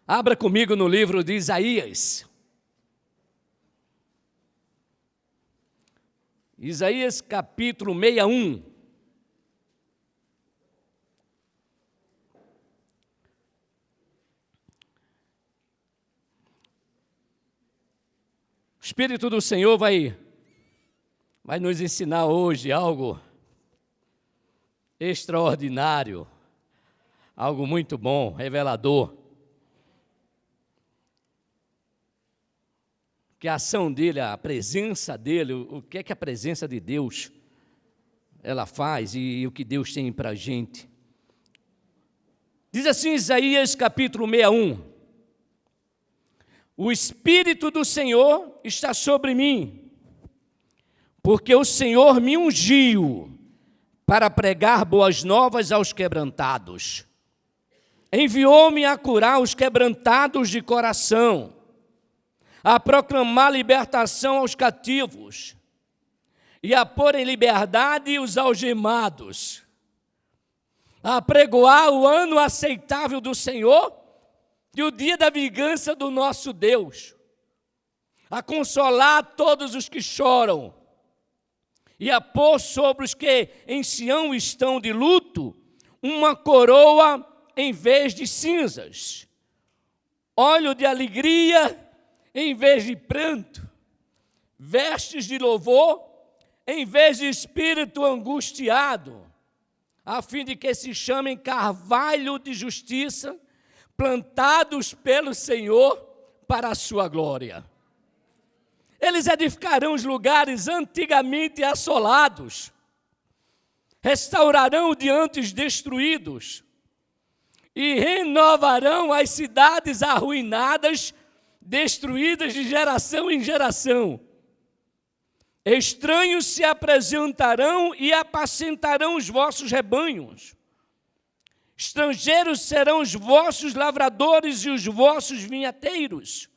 Abra comigo no livro de Isaías. Isaías capítulo 61. O Espírito do Senhor vai nos ensinar hoje algo extraordinário, algo muito bom, revelador. Que a ação dele, a presença dele, o que é que a presença de Deus ela faz e o que Deus tem para a gente. Diz assim Isaías capítulo 61: o Espírito do Senhor está sobre mim, porque o Senhor me ungiu para pregar boas novas aos quebrantados. Enviou-me a curar os quebrantados de coração, a proclamar libertação aos cativos e a pôr em liberdade os algemados, a pregoar o ano aceitável do Senhor e o dia da vingança do nosso Deus, a consolar todos os que choram e a pôr sobre os que em Sião estão de luto uma coroa em vez de cinzas, óleo de alegria em vez de pranto, vestes de louvor em vez de espírito angustiado, a fim de que se chamem carvalho de justiça, plantados pelo Senhor para a sua glória. Eles edificarão os lugares antigamente assolados, restaurarão diante os destruídos e renovarão as cidades arruinadas, destruídas de geração em geração. Estranhos se apresentarão e apacentarão os vossos rebanhos. Estrangeiros serão os vossos lavradores e os vossos vinhateiros.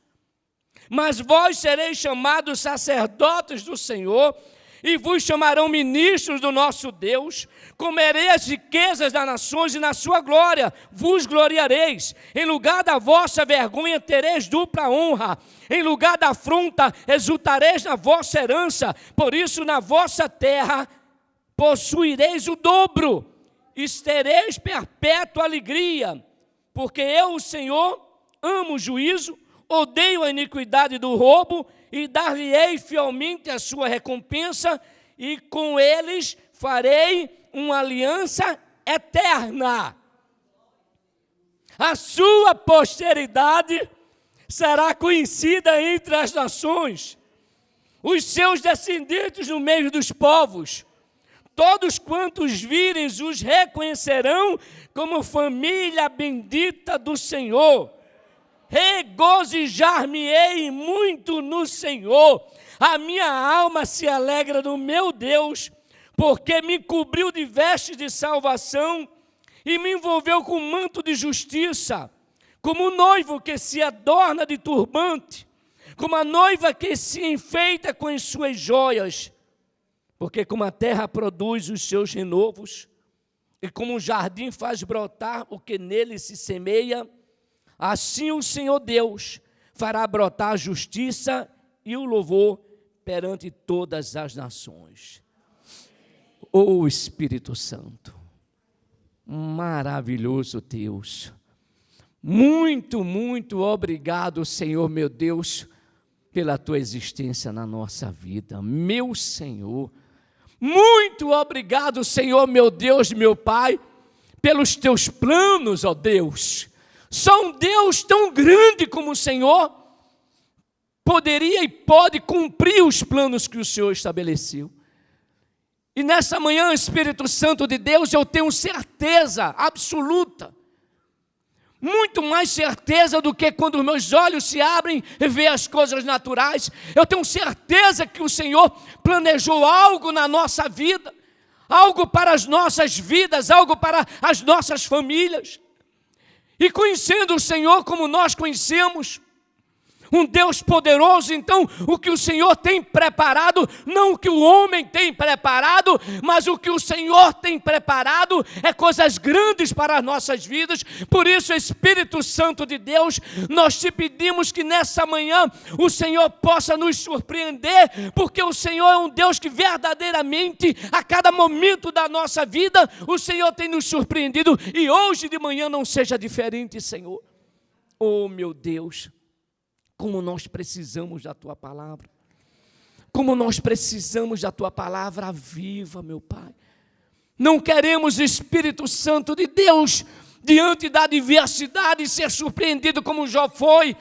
Mas vós sereis chamados sacerdotes do Senhor, e vos chamarão ministros do nosso Deus. Comerei as riquezas das nações e na sua glória vos gloriareis. Em lugar da vossa vergonha tereis dupla honra. Em lugar da afronta exultareis na vossa herança. Por isso na vossa terra possuireis o dobro e tereis perpétua alegria. Porque eu, o Senhor, amo o juízo, odeio a iniquidade do roubo, e dar-lhe-ei fielmente a sua recompensa, e com eles farei uma aliança eterna. A sua posteridade será conhecida entre as nações, os seus descendentes no meio dos povos. Todos quantos virem os reconhecerão como família bendita do Senhor. Regozijar-me-ei muito no Senhor, a minha alma se alegra no meu Deus, porque me cobriu de vestes de salvação e me envolveu com manto de justiça, como um noivo que se adorna de turbante, como a noiva que se enfeita com as suas joias, porque como a terra produz os seus renovos, e como um jardim faz brotar o que nele se semeia, assim o Senhor Deus fará brotar a justiça e o louvor perante todas as nações. Ó Espírito Santo, maravilhoso Deus, muito, muito obrigado, Senhor meu Deus, pela tua existência na nossa vida, meu Senhor. Muito obrigado, Senhor meu Deus, meu Pai, pelos teus planos, ó Deus. Só um Deus tão grande como o Senhor poderia e pode cumprir os planos que o Senhor estabeleceu. E nessa manhã, Espírito Santo de Deus, eu tenho certeza absoluta, muito mais certeza do que quando meus olhos se abrem e veem as coisas naturais. Eu tenho certeza que o Senhor planejou algo na nossa vida, algo para as nossas vidas, algo para as nossas famílias. E conhecendo o Senhor como nós conhecemos, um Deus poderoso. Então, o que o Senhor tem preparado, não o que o homem tem preparado, mas o que o Senhor tem preparado é coisas grandes para as nossas vidas. Por isso, Espírito Santo de Deus, nós te pedimos que nessa manhã o Senhor possa nos surpreender, porque o Senhor é um Deus que verdadeiramente, a cada momento da nossa vida, o Senhor tem nos surpreendido, e hoje de manhã não seja diferente, Senhor. Oh, meu Deus, como nós precisamos da Tua palavra, como nós precisamos da Tua palavra viva, meu Pai. Não queremos, Espírito Santo de Deus, diante da adversidade, ser surpreendido como Jó foi,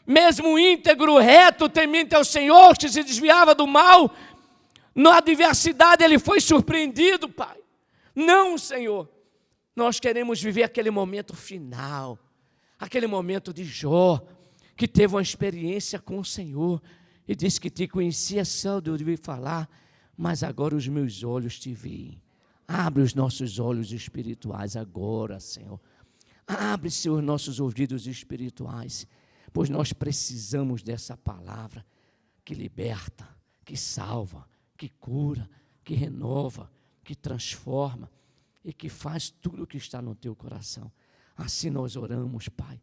mesmo íntegro, reto, temente ao Senhor, que se desviava do mal, na adversidade ele foi surpreendido, Pai. Não, Senhor, nós queremos viver aquele momento final, aquele momento de Jó, que teve uma experiência com o Senhor, e disse que te conhecia só de ouvir falar, mas agora os meus olhos te veem. Abre os nossos olhos espirituais agora, Senhor. Abre, Senhor, os nossos ouvidos espirituais, pois nós precisamos dessa palavra que liberta, que salva, que cura, que renova, que transforma e que faz tudo o que está no teu coração. Assim nós oramos, Pai.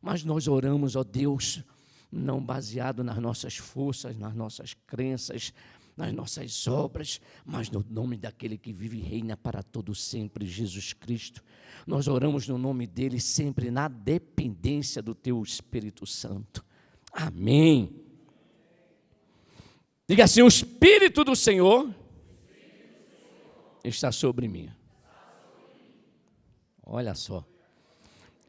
Mas nós oramos, ó Deus, não baseado nas nossas forças, nas nossas crenças, nas nossas obras, mas no nome daquele que vive e reina para todo sempre, Jesus Cristo. Nós oramos no nome dele, sempre na dependência do teu Espírito Santo. Amém. Diga assim: o Espírito do Senhor está sobre mim. Olha só.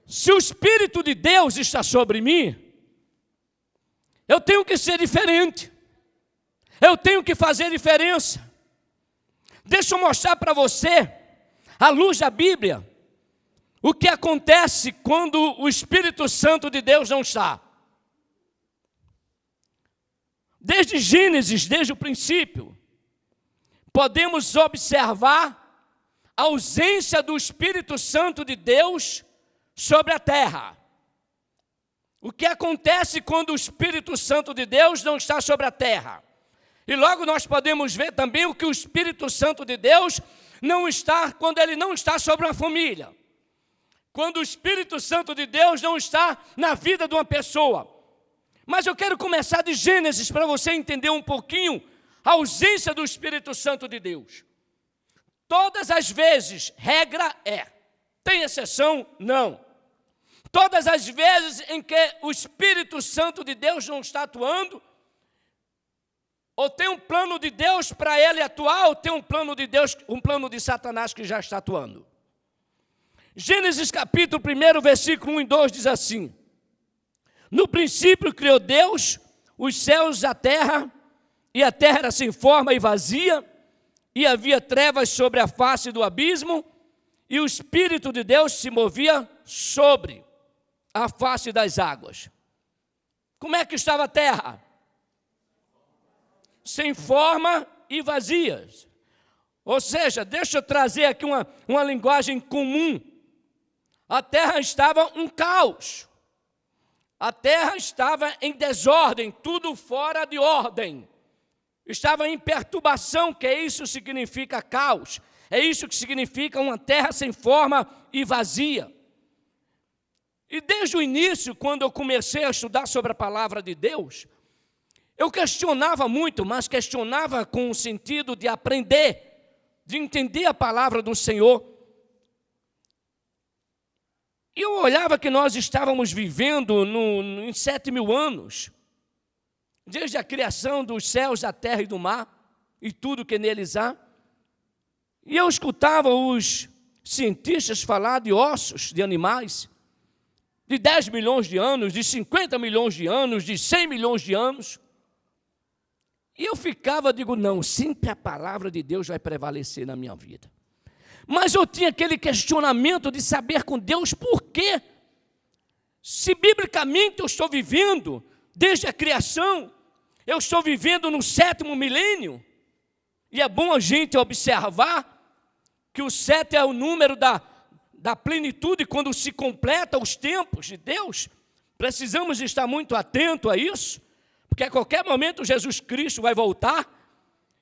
Se o Espírito de Deus está sobre mim, eu tenho que ser diferente. Eu tenho que fazer diferença. Deixa eu mostrar para você, à luz da Bíblia, o que acontece quando o Espírito Santo de Deus não está. Desde Gênesis, desde o princípio, podemos observar a ausência do Espírito Santo de Deus sobre a terra. O que acontece quando o Espírito Santo de Deus não está sobre a terra? E logo nós podemos ver também o que o Espírito Santo de Deus não está quando ele não está sobre uma família. Quando o Espírito Santo de Deus não está na vida de uma pessoa. Mas eu quero começar de Gênesis para você entender um pouquinho a ausência do Espírito Santo de Deus. Todas as vezes, regra é, tem exceção? Não. Todas as vezes em que o Espírito Santo de Deus não está atuando, ou tem um plano de Deus para ele atuar, ou tem um plano de Deus, um plano de Satanás que já está atuando. Gênesis capítulo 1, versículo 1 e 2 diz assim: no princípio criou Deus os céus e a terra era sem forma e vazia, e havia trevas sobre a face do abismo, e o Espírito de Deus se movia sobre a face das águas. Como é que estava a terra? Sem forma e vazias. Ou seja, deixa eu trazer aqui uma linguagem comum. A terra estava um caos. A terra estava em desordem, tudo fora de ordem. Estava em perturbação, que isso significa caos. É isso que significa uma terra sem forma e vazia. E desde o início, quando eu comecei a estudar sobre a palavra de Deus, eu questionava muito, mas questionava com o sentido de aprender, de entender a palavra do Senhor. E eu olhava que nós estávamos vivendo em 7.000 anos, desde a criação dos céus, da terra e do mar, e tudo que neles há. E eu escutava os cientistas falar de ossos de animais, de 10 milhões de anos, de 50 milhões de anos, de 100 milhões de anos. E eu ficava, digo, não, sempre a palavra de Deus vai prevalecer na minha vida. Mas eu tinha aquele questionamento de saber com Deus por quê. Se biblicamente eu estou vivendo, desde a criação, eu estou vivendo no 7º milênio, e é bom a gente observar que o 7 é o número da plenitude, quando se completa os tempos de Deus, Precisamos estar muito atentos a isso, porque a qualquer momento Jesus Cristo vai voltar,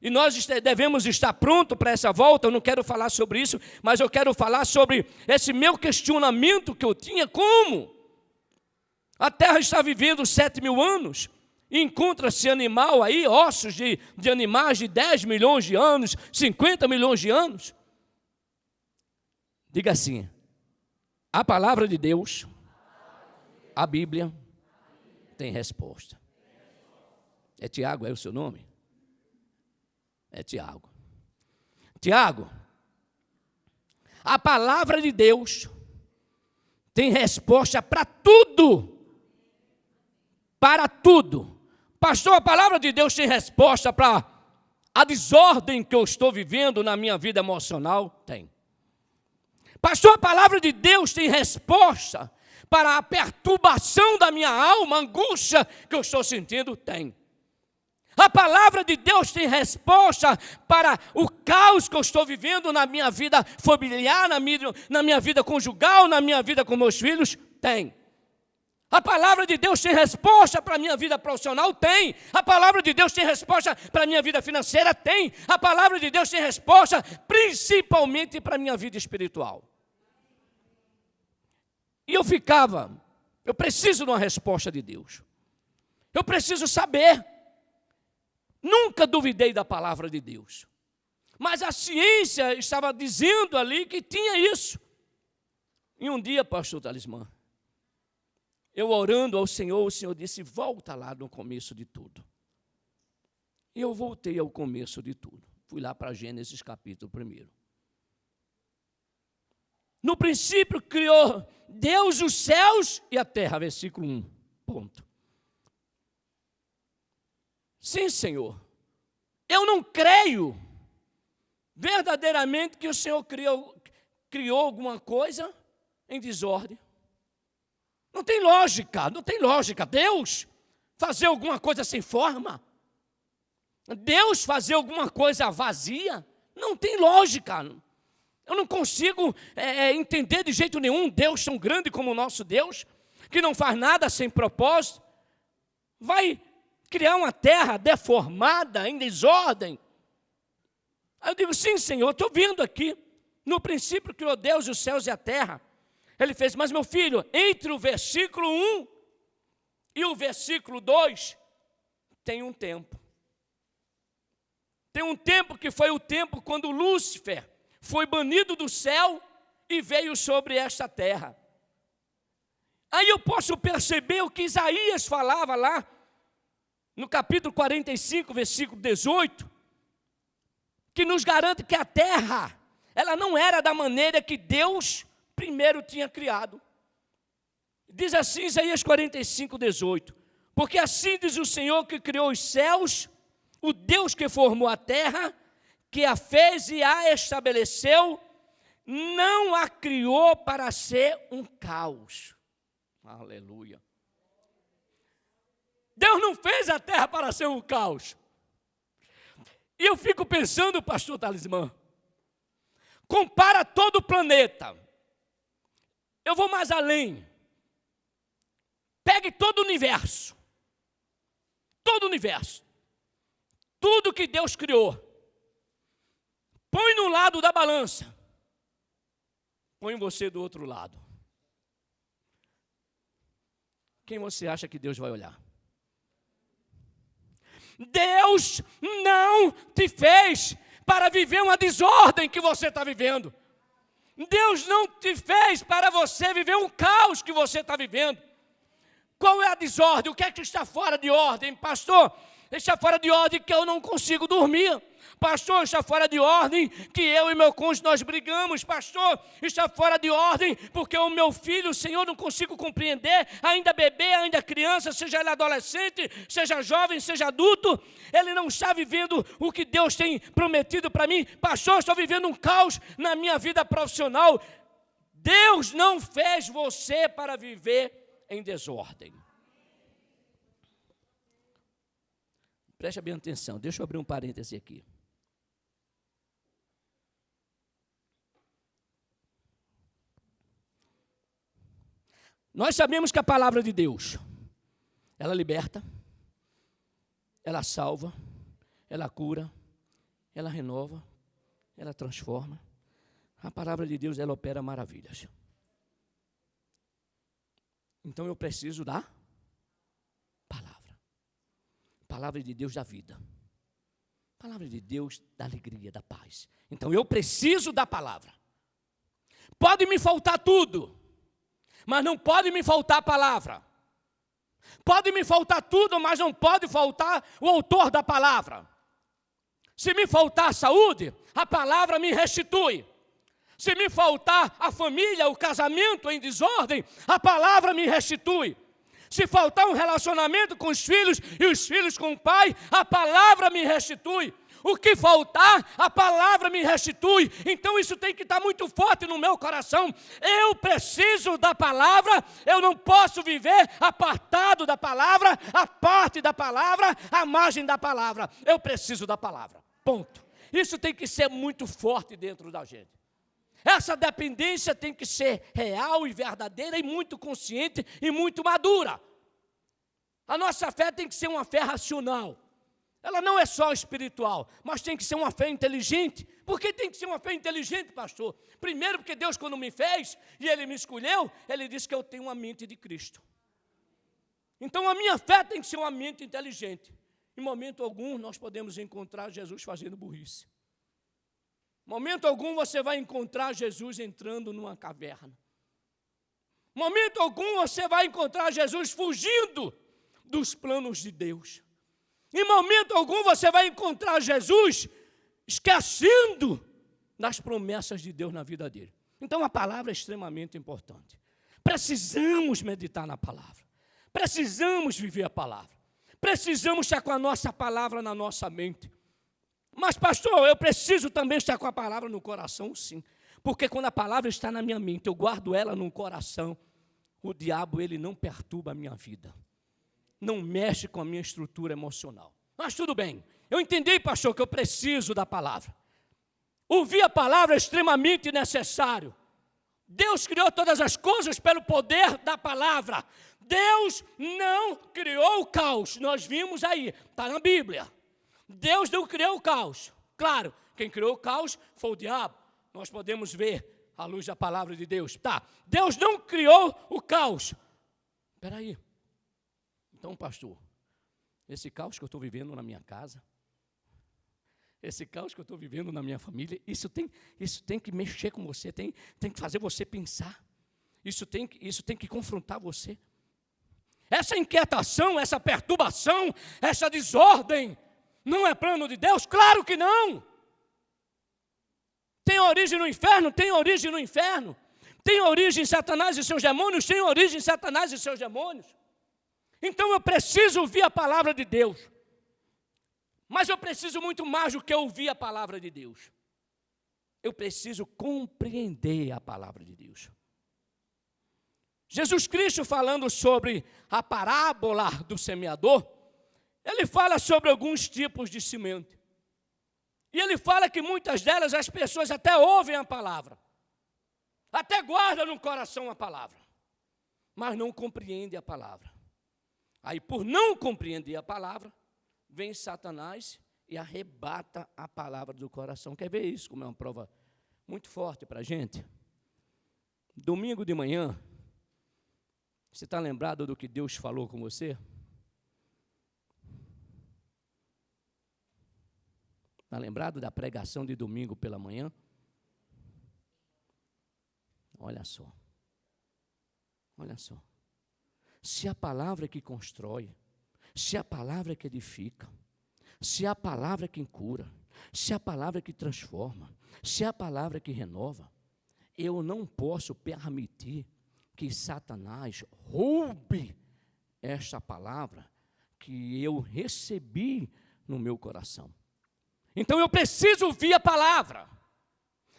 e nós devemos estar prontos para essa volta. Eu não quero falar sobre isso, mas eu quero falar sobre esse meu questionamento que eu tinha: como? A Terra está vivendo 7.000 anos, e encontra-se animal aí, ossos de animais de 10 milhões de anos, 50 milhões de anos. Diga assim: a palavra de Deus, a Bíblia, tem resposta. É Tiago, é o seu nome? É Tiago. Tiago, a palavra de Deus tem resposta para tudo. Para tudo. Pastor, a palavra de Deus tem resposta para a desordem que eu estou vivendo na minha vida emocional? Tem. Pastor, a palavra de Deus tem resposta para a perturbação da minha alma, a angústia que eu estou sentindo? Tem. A palavra de Deus tem resposta para o caos que eu estou vivendo na minha vida familiar, na minha vida conjugal, na minha vida com meus filhos? Tem. A palavra de Deus tem resposta para a minha vida profissional? Tem. A palavra de Deus tem resposta para a minha vida financeira? Tem. A palavra de Deus tem resposta principalmente para a minha vida espiritual. E eu preciso de uma resposta de Deus. Eu preciso saber. Nunca duvidei da palavra de Deus. Mas a ciência estava dizendo ali que tinha isso. E um dia, pastor Talismã, eu orando ao Senhor, o Senhor disse: volta lá no começo de tudo. E eu voltei ao começo de tudo. Fui lá para Gênesis capítulo 1. No princípio criou Deus os céus e a terra, versículo 1, ponto. Sim, Senhor, eu não creio verdadeiramente que o Senhor criou alguma coisa em desordem. Não tem lógica. Deus fazer alguma coisa sem forma? Deus fazer alguma coisa vazia? Não tem lógica. Eu não consigo entender de jeito nenhum Deus tão grande como o nosso Deus, que não faz nada sem propósito, vai criar uma terra deformada, em desordem. Aí eu digo: sim, Senhor, estou vendo aqui. No princípio criou Deus os céus e a terra. Ele fez: mas meu filho, entre o versículo 1 e o versículo 2, tem um tempo. Tem um tempo que foi o tempo quando Lúcifer foi banido do céu e veio sobre esta terra. Aí eu posso perceber o que Isaías falava lá, no capítulo 45, versículo 18, que nos garante que a terra, ela não era da maneira que Deus primeiro tinha criado. Diz assim Isaías 45, 18: porque assim diz o Senhor que criou os céus, o Deus que formou a terra, que a fez e a estabeleceu, não a criou para ser um caos. Aleluia. Deus não fez a terra para ser um caos. E eu fico pensando, pastor Talismã, compara todo o planeta. Eu vou mais além. Pegue todo o universo. Todo o universo. Tudo que Deus criou. Põe no lado da balança. Põe você do outro lado. Quem você acha que Deus vai olhar? Deus não te fez para viver uma desordem que você está vivendo. Deus não te fez para você viver um caos que você está vivendo. Qual é a desordem? O que é que está fora de ordem? Pastor, está fora de ordem que eu não consigo dormir. Pastor, está fora de ordem que eu e meu cônjuge nós brigamos. Pastor, está fora de ordem porque o meu filho, o Senhor, não consigo compreender, ainda bebê, ainda criança, seja ele adolescente, seja jovem, seja adulto, ele não está vivendo o que Deus tem prometido para mim. Pastor, estou vivendo um caos na minha vida profissional. Deus não fez você para viver em desordem. Preste bem atenção, deixa eu abrir um parêntese aqui. Nós sabemos que a palavra de Deus, ela liberta, ela salva, ela cura, ela renova, ela transforma. A palavra de Deus, ela opera maravilhas. Então eu preciso da palavra. Palavra de Deus da vida. Palavra de Deus da alegria, da paz. Então eu preciso da palavra. Pode me faltar tudo, mas não pode me faltar a palavra. Pode me faltar tudo, mas não pode faltar o autor da palavra. Se me faltar a saúde, a palavra me restitui. Se me faltar a família, o casamento em desordem, a palavra me restitui. Se faltar um relacionamento com os filhos e os filhos com o pai, a palavra me restitui. O que faltar, a palavra me restitui. Então isso tem que estar muito forte no meu coração. Eu preciso da palavra, eu não posso viver apartado da palavra, a parte da palavra, a margem da palavra. Eu preciso da palavra, ponto. Isso tem que ser muito forte dentro da gente. Essa dependência tem que ser real e verdadeira e muito consciente e muito madura. A nossa fé tem que ser uma fé racional. Ela não é só espiritual, mas tem que ser uma fé inteligente. Por que tem que ser uma fé inteligente, pastor? Primeiro, porque Deus, quando me fez e Ele me escolheu, Ele disse que eu tenho uma mente de Cristo. Então, a minha fé tem que ser uma mente inteligente. Em momento algum, nós podemos encontrar Jesus fazendo burrice. Em momento algum, você vai encontrar Jesus entrando numa caverna. Em momento algum, você vai encontrar Jesus fugindo dos planos de Deus. Em momento algum você vai encontrar Jesus esquecendo das promessas de Deus na vida dele. Então a palavra é extremamente importante. Precisamos meditar na palavra. Precisamos viver a palavra. Precisamos estar com a nossa palavra na nossa mente. Mas pastor, eu preciso também estar com a palavra no coração, sim. Porque quando a palavra está na minha mente, eu guardo ela no coração, o diabo, ele não perturba a minha vida. Não mexe com a minha estrutura emocional. Mas tudo bem, eu entendi, pastor, que eu preciso da palavra. Ouvir a palavra é extremamente necessário. Deus criou todas as coisas pelo poder da palavra. Deus não criou o caos, nós vimos aí, está na Bíblia. Deus não criou o caos. Claro, quem criou o caos foi o diabo. Nós podemos ver à luz da palavra de Deus. Tá, Deus não criou o caos. Espera aí. Então, pastor, esse caos que eu estou vivendo na minha casa, esse caos que eu estou vivendo na minha família, isso tem que mexer com você, tem que fazer você pensar. Isso tem que confrontar você. Essa inquietação, essa perturbação, essa desordem, não é plano de Deus? Claro que não. Tem origem no inferno? Tem origem no inferno. Tem origem em Satanás e seus demônios? Tem origem em Satanás e seus demônios. Então eu preciso ouvir a palavra de Deus. Mas eu preciso muito mais do que ouvir a palavra de Deus. Eu preciso compreender a palavra de Deus. Jesus Cristo, falando sobre a parábola do semeador, ele fala sobre alguns tipos de semente. E ele fala que muitas delas as pessoas até ouvem a palavra, até guardam no coração a palavra, mas não compreendem a palavra. Aí, por não compreender a palavra, vem Satanás e arrebata a palavra do coração. Quer ver isso como é uma prova muito forte para a gente? Domingo de manhã, você está lembrado do que Deus falou com você? Está lembrado da pregação de domingo pela manhã? Olha só. Olha só. Se a palavra é que constrói, se a palavra é que edifica, se a palavra é que cura, se a palavra é que transforma, se a palavra é que renova, eu não posso permitir que Satanás roube esta palavra que eu recebi no meu coração. Então eu preciso ouvir a palavra,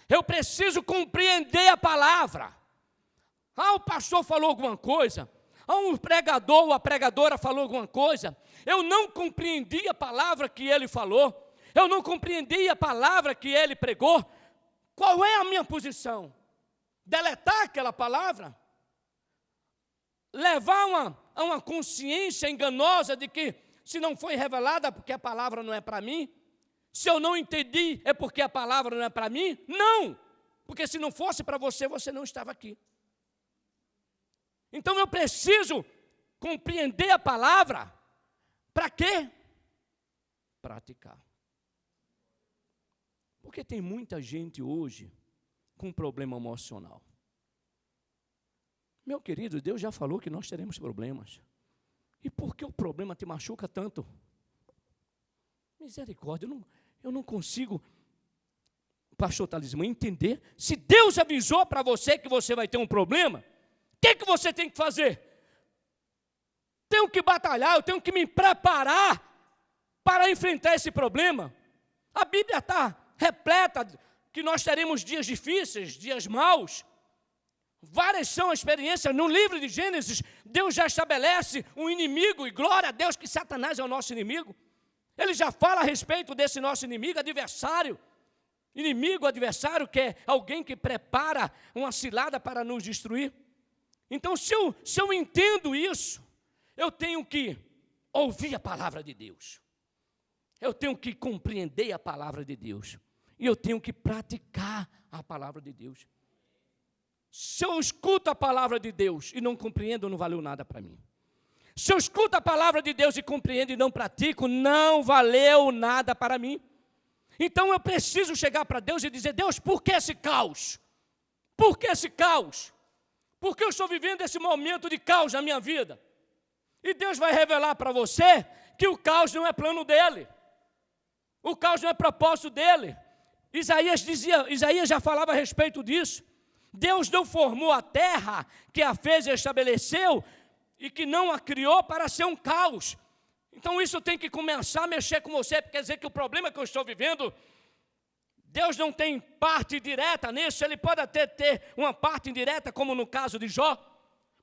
eu preciso compreender a palavra. O pastor falou alguma coisa, um pregador ou a pregadora falou alguma coisa, eu não compreendi a palavra que ele falou, eu não compreendi a palavra que ele pregou. Qual é a minha posição? Deletar aquela palavra? levar a uma consciência enganosa de que se não foi revelada porque a palavra não é para mim, se eu não entendi é porque a palavra não é para mim? Não, porque se não fosse para você, você não estava aqui. Então eu preciso compreender a palavra. Para quê? Praticar. Porque tem muita gente hoje com problema emocional. Meu querido, Deus já falou que nós teremos problemas. E por que o problema te machuca tanto? Misericórdia, eu não consigo, pastor Talismã, entender. Se Deus avisou para você que você vai ter um problema, o que você tem que fazer? Tenho que batalhar, eu tenho que me preparar para enfrentar esse problema. A Bíblia está repleta que nós teremos dias difíceis, dias maus. Várias são as experiências. No livro de Gênesis, Deus já estabelece um inimigo, e glória a Deus que Satanás é o nosso inimigo. Ele já fala a respeito desse nosso inimigo, adversário. Inimigo, adversário, que é alguém que prepara uma cilada para nos destruir. Então, se eu entendo isso, eu tenho que ouvir a palavra de Deus. Eu tenho que compreender a palavra de Deus. E eu tenho que praticar a palavra de Deus. Se eu escuto a palavra de Deus e não compreendo, não valeu nada para mim. Se eu escuto a palavra de Deus e compreendo e não pratico, não valeu nada para mim. Então eu preciso chegar para Deus e dizer: Deus, por que esse caos? Por que esse caos? Por que eu estou vivendo esse momento de caos na minha vida? E Deus vai revelar para você que o caos não é plano dele. O caos não é propósito dele. Isaías já falava a respeito disso. Deus não formou a terra, que a fez e estabeleceu, e que não a criou para ser um caos. Então isso tem que começar a mexer com você, porque quer dizer que o problema que eu estou vivendo, Deus não tem parte direta nisso. Ele pode até ter uma parte indireta, como no caso de Jó,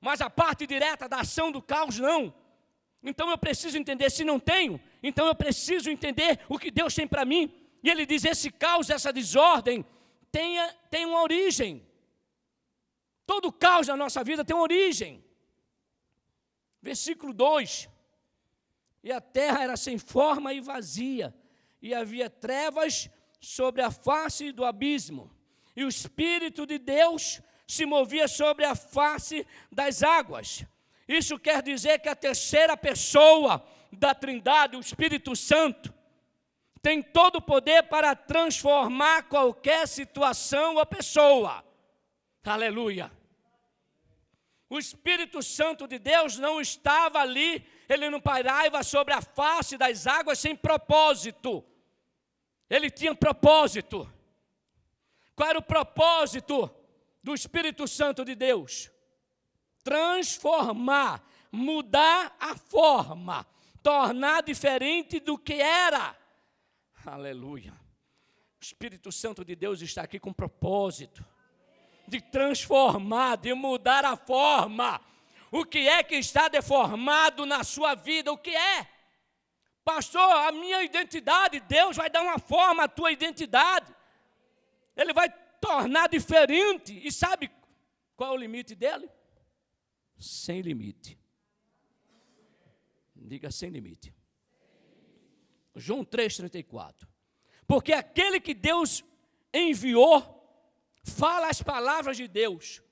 mas a parte direta da ação do caos, não. Então eu preciso entender. Se não tenho, então eu preciso entender o que Deus tem para mim. E Ele diz: esse caos, essa desordem, tem uma origem. Todo caos da nossa vida tem uma origem. Versículo 2: e a terra era sem forma e vazia, e havia trevas sobre a face do abismo, e o Espírito de Deus se movia sobre a face das águas. Isso quer dizer que a terceira pessoa da Trindade, o Espírito Santo, tem todo o poder para transformar qualquer situação ou pessoa. Aleluia! O Espírito Santo de Deus não estava ali, ele não pairava sobre a face das águas sem propósito. Ele tinha propósito. Qual era o propósito do Espírito Santo de Deus? Transformar, mudar a forma, tornar diferente do que era. Aleluia. O Espírito Santo de Deus está aqui com propósito de transformar, de mudar a forma. O que é que está deformado na sua vida? O que é? Pastor, a minha identidade, Deus vai dar uma forma à tua identidade. Ele vai tornar diferente. E sabe qual é o limite dele? Sem limite. Diga: sem limite. João 3,34. Porque aquele que Deus enviou fala as palavras de Deus,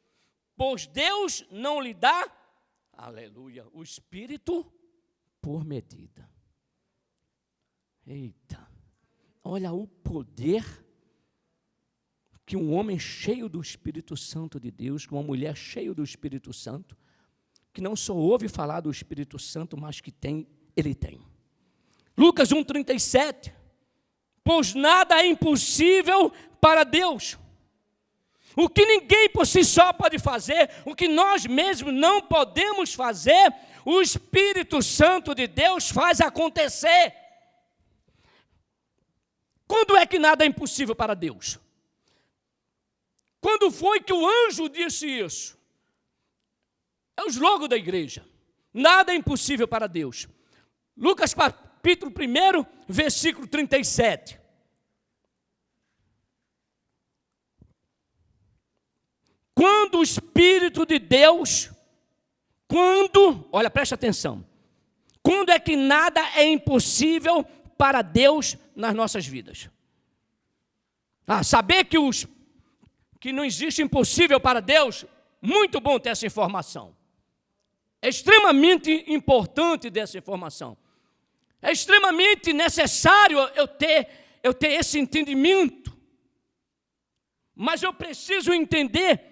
pois Deus não lhe dá, aleluia, o Espírito por medida. Eita, olha o poder que um homem cheio do Espírito Santo de Deus, que uma mulher cheia do Espírito Santo, que não só ouve falar do Espírito Santo, mas que ele tem. Lucas 1,37, pois nada é impossível para Deus. O que ninguém por si só pode fazer, o que nós mesmos não podemos fazer, o Espírito Santo de Deus faz acontecer. Quando é que nada é impossível para Deus? Quando foi que o anjo disse isso? É o slogan da igreja. Nada é impossível para Deus. Lucas capítulo 1, versículo 37. Quando o Espírito de Deus olha, preste atenção, quando é que nada é impossível para Deus nas nossas vidas? Saber que não existe impossível para Deus, muito bom ter essa informação. É extremamente importante dessa informação. É extremamente necessário eu ter esse entendimento. Mas eu preciso entender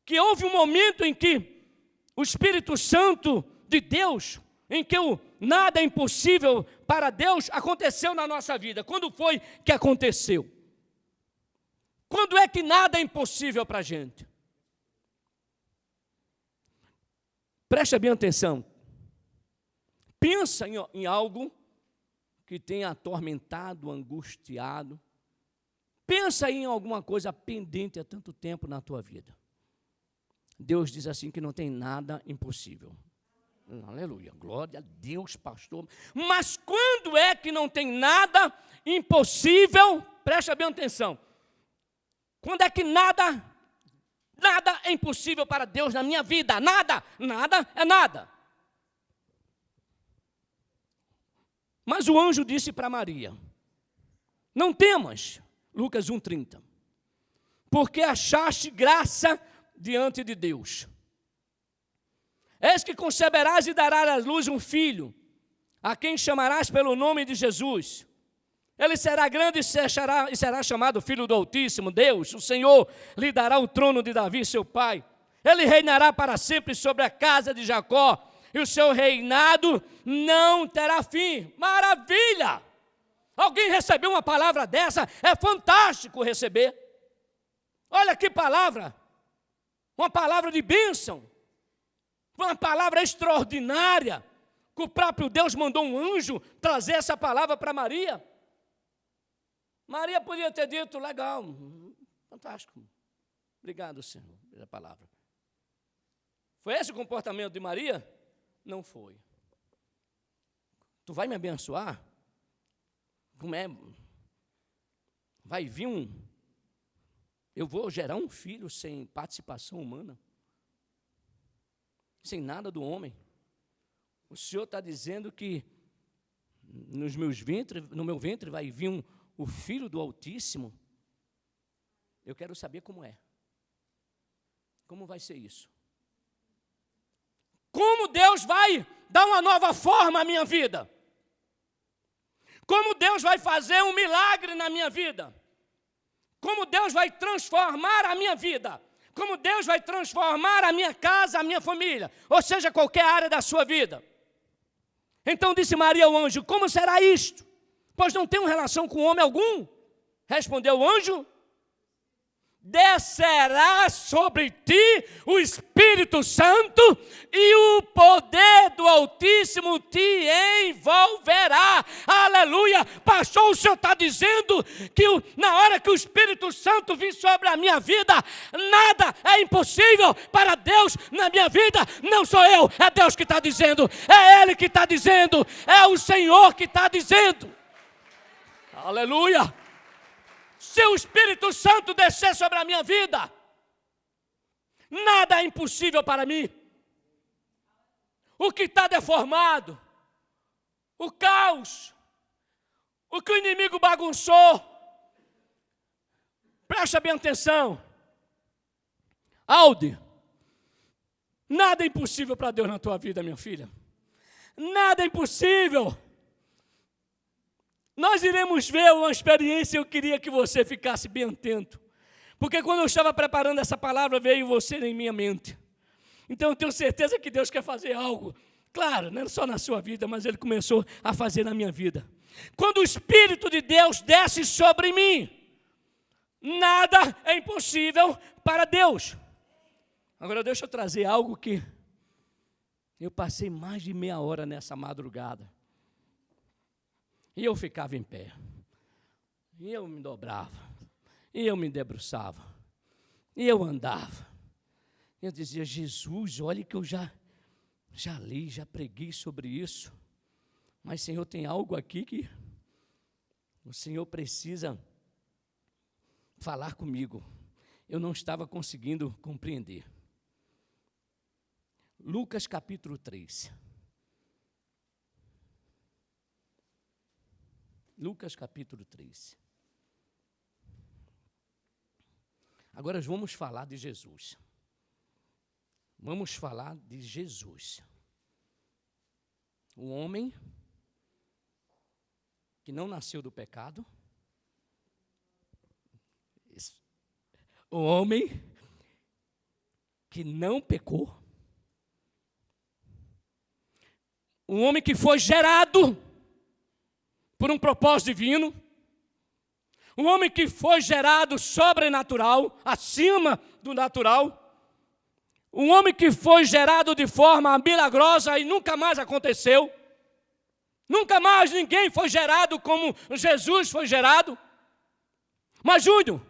que houve um momento em que o Espírito Santo de Deus, em que o nada é impossível para Deus, aconteceu na nossa vida. Quando foi que aconteceu? Quando é que nada é impossível para a gente? Preste bem atenção. Pensa em algo que tenha atormentado, angustiado. Pensa em alguma coisa pendente há tanto tempo na tua vida. Deus diz assim que não tem nada impossível. Aleluia, glória a Deus, pastor. Mas quando é que não tem nada impossível? Preste bem atenção. Quando é que nada é impossível para Deus na minha vida? Nada é nada. Mas o anjo disse para Maria: não temas, Lucas 1,30, porque achaste graça diante de Deus. Eis que conceberás e darás à luz um filho, a quem chamarás pelo nome de Jesus. Ele será grande e será chamado Filho do Altíssimo. Deus, o Senhor, lhe dará o trono de Davi, seu pai. Ele reinará para sempre sobre a casa de Jacó, e o seu reinado não terá fim. Maravilha! Alguém recebeu uma palavra dessa? É fantástico receber. Olha que palavra! Uma palavra de bênção. Uma palavra extraordinária. Que o próprio Deus mandou um anjo trazer essa palavra para Maria. Maria podia ter dito: legal, fantástico. Obrigado, Senhor, pela palavra. Foi esse o comportamento de Maria? Não foi. Tu vai me abençoar? Como é? Vai vir eu vou gerar um filho sem participação humana? Sem nada do homem? O Senhor está dizendo que no meu ventre vai vir o Filho do Altíssimo? Eu quero saber como é. Como vai ser isso? Como Deus vai dar uma nova forma à minha vida? Como Deus vai fazer um milagre na minha vida? Como Deus vai transformar a minha vida? Como Deus vai transformar a minha casa, a minha família? Ou seja, qualquer área da sua vida. Então disse Maria ao anjo: como será isto? Pois não tenho relação com homem algum. Respondeu o anjo: descerá sobre ti o Espírito Santo e o poder do Altíssimo te envolverá. Aleluia! Pastor, o Senhor está dizendo que na hora que o Espírito Santo vir sobre a minha vida, nada é impossível para Deus na minha vida. Não sou eu, é Deus que está dizendo, é Ele que está dizendo, é o Senhor que está dizendo. Aleluia! Se o Espírito Santo descer sobre a minha vida, nada é impossível para mim. O que está deformado, o caos, o que o inimigo bagunçou, presta bem atenção. Alde, nada é impossível para Deus na tua vida, minha filha. Nada é impossível. Nós iremos ver uma experiência, eu queria que você ficasse bem atento. Porque quando eu estava preparando essa palavra, veio você em minha mente. Então eu tenho certeza que Deus quer fazer algo. Claro, não só na sua vida, mas Ele começou a fazer na minha vida. Quando o Espírito de Deus desce sobre mim, nada é impossível para Deus. Agora deixa eu trazer algo que eu passei mais de meia hora nessa madrugada. E eu ficava em pé, e eu me dobrava, e eu me debruçava, e eu andava. Eu dizia: Jesus, olha que eu já li, já preguei sobre isso, mas Senhor, tem algo aqui que o Senhor precisa falar comigo. Eu não estava conseguindo compreender. Lucas capítulo 3. Lucas capítulo 3. Agora vamos falar de Jesus. Vamos falar de Jesus. O homem que não nasceu do pecado. O homem que não pecou. Um homem que foi gerado por um propósito divino. Um homem que foi gerado sobrenatural, acima do natural. Um homem que foi gerado de forma milagrosa e nunca mais aconteceu. Nunca mais ninguém foi gerado como Jesus foi gerado. Mas, Júnior,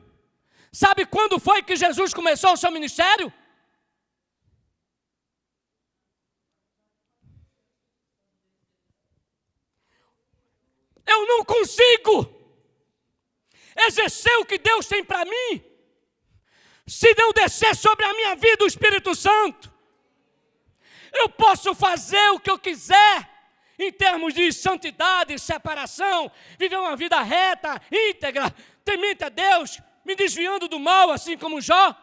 sabe quando foi que Jesus começou o seu ministério? Eu não consigo exercer o que Deus tem para mim se não descer sobre a minha vida o Espírito Santo. Eu posso fazer o que eu quiser em termos de santidade, separação, viver uma vida reta, íntegra, temente a Deus, me desviando do mal, assim como Jó.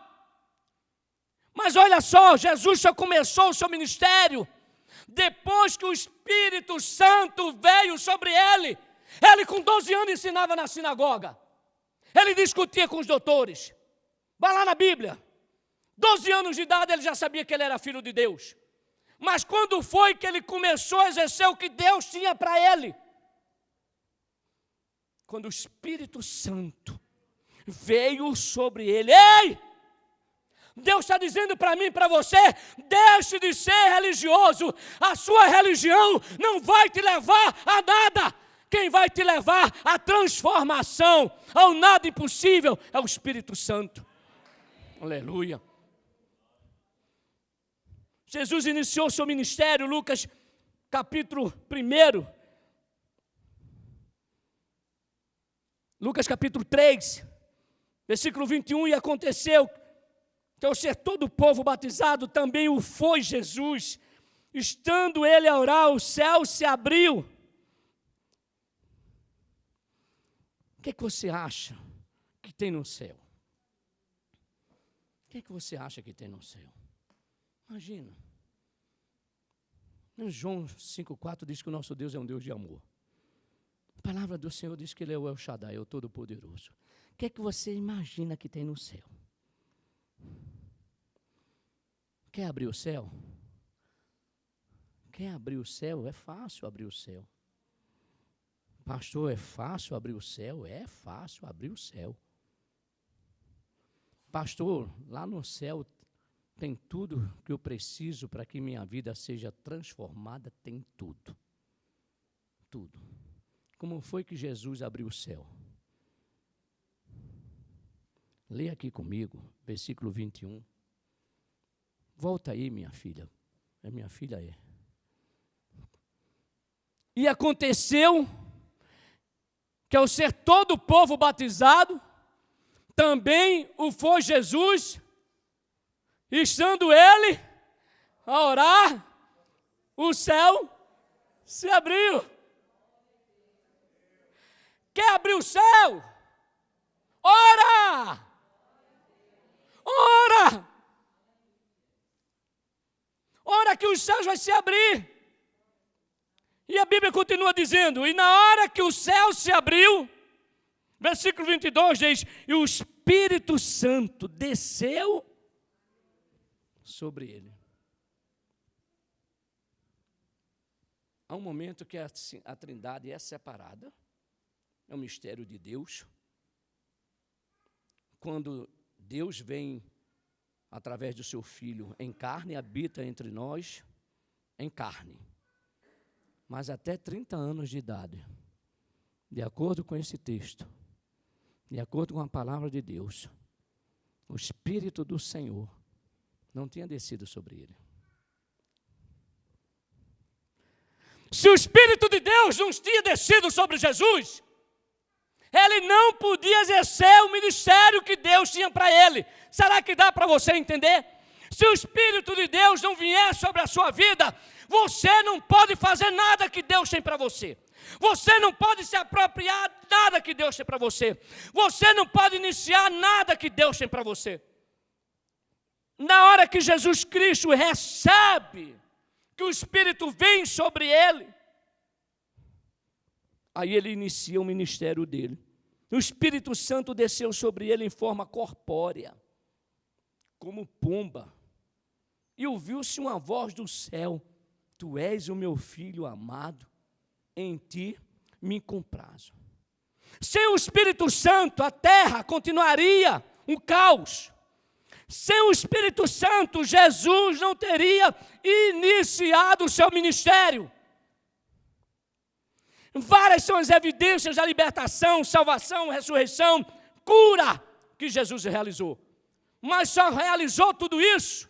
Mas olha só, Jesus só começou o seu ministério depois que o Espírito Santo veio sobre ele. Ele com 12 anos ensinava na sinagoga. Ele discutia com os doutores. Vai lá na Bíblia. 12 anos de idade ele já sabia que ele era filho de Deus. Mas quando foi que ele começou a exercer o que Deus tinha para ele? Quando o Espírito Santo veio sobre ele. Ei! Deus está dizendo para mim e para você, deixe de ser religioso. A sua religião não vai te levar a nada. Quem vai te levar à transformação, ao nada impossível, é o Espírito Santo. Aleluia. Jesus iniciou seu ministério, Lucas capítulo 1. Lucas capítulo 3, versículo 21, e aconteceu que ao ser todo o povo batizado, também o foi Jesus. Estando ele a orar, o céu se abriu. O que você acha que tem no céu? O que você acha que tem no céu? Imagina. João 5,4 diz que o nosso Deus é um Deus de amor. A palavra do Senhor diz que Ele é o El Shaddai, é o Todo-Poderoso. O que você imagina que tem no céu? Quer abrir o céu? Quer abrir o céu? É fácil abrir o céu. Pastor, é fácil abrir o céu? É fácil abrir o céu. Pastor, lá no céu tem tudo que eu preciso para que minha vida seja transformada? Tem tudo. Tudo. Como foi que Jesus abriu o céu? Leia aqui comigo, versículo 21. Volta aí, minha filha. É minha filha, é. E aconteceu que ao ser todo o povo batizado, também o foi Jesus, e estando ele a orar, o céu se abriu. Quer abrir o céu? Ora! Ora! Ora que os céus vai se abrir. E a Bíblia continua dizendo, e na hora que o céu se abriu, versículo 22 diz, e o Espírito Santo desceu sobre ele. Há um momento que a Trindade é separada, é um mistério de Deus. Quando Deus vem através do seu Filho em carne, habita entre nós em carne. Mas até 30 anos de idade, de acordo com esse texto, de acordo com a palavra de Deus, o Espírito do Senhor não tinha descido sobre ele. Se o Espírito de Deus não tinha descido sobre Jesus, ele não podia exercer o ministério que Deus tinha para ele. Será que dá para você entender? Se o Espírito de Deus não vier sobre a sua vida, você não pode fazer nada que Deus tem para você. Você não pode se apropriar de nada que Deus tem para você. Você não pode iniciar nada que Deus tem para você. Na hora que Jesus Cristo recebe, que o Espírito vem sobre ele, aí ele inicia o ministério dele. O Espírito Santo desceu sobre ele em forma corpórea, como pomba. E ouviu-se uma voz do céu: Tu és o meu filho amado, em ti me comprazo. Sem o Espírito Santo, a terra continuaria um caos. Sem o Espírito Santo, Jesus não teria iniciado o seu ministério. Várias são as evidências da libertação, salvação, ressurreição, cura que Jesus realizou. Mas só realizou tudo isso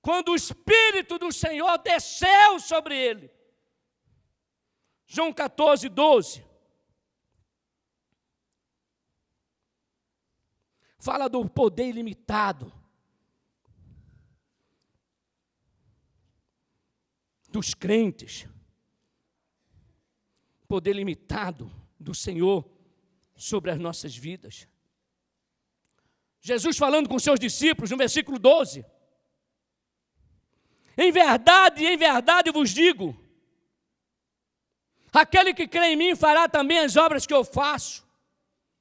quando o Espírito do Senhor desceu sobre ele. João 14, 12. Fala do poder ilimitado dos crentes. Poder limitado do Senhor sobre as nossas vidas. Jesus falando com seus discípulos, no versículo 12. Em verdade vos digo, aquele que crê em mim fará também as obras que eu faço,